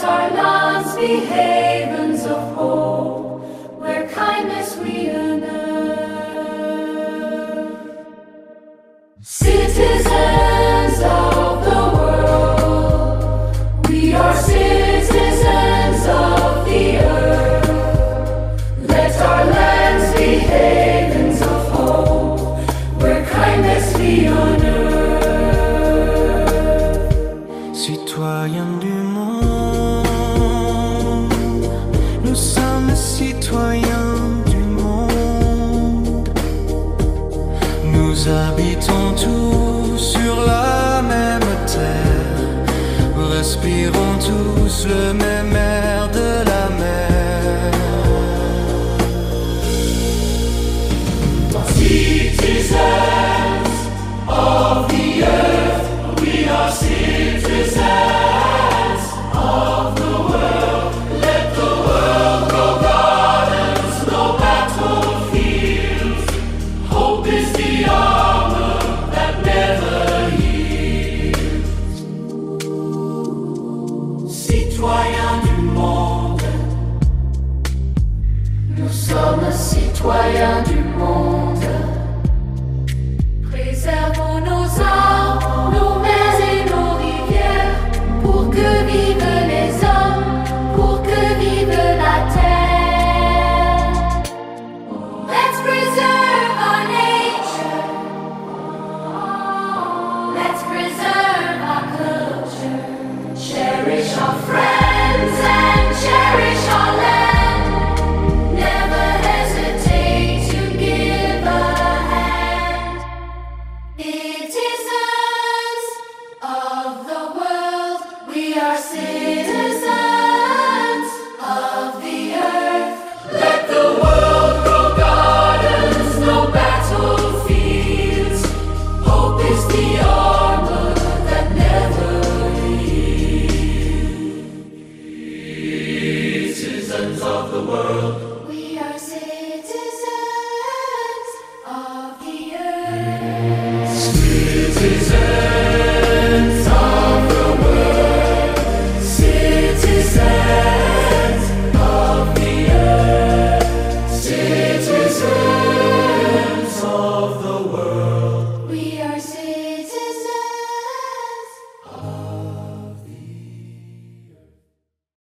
our lands be havens of hope, where kindness we unearth. Citizens of the world, we are citizens of the earth. Let our lands be havens of hope, where kindness we unearth. Citoyens du monde, nous sommes citoyens du monde. Nous habitons tous sur la même terre, respirons tous le même air de la mer. Citizens of the earth, we are citizens of the world. Let the world grow gardens, no battlefields. Hope is the armor that never yields. Citoyens du monde, Nous sommes citoyens du monde. Préservons nos arbres, nos mers et nos rivières, pour que vivent les hommes, pour que vive la terre. Let's preserve our nature. Let's preserve our culture. Cherish our friends and cherish our land. Never hesitate to give a hand. Citizens of the world, we are citizens of the earth. Let the world grow gardens, no battlefields. Hope is the armor that never yields. Citizens of the world,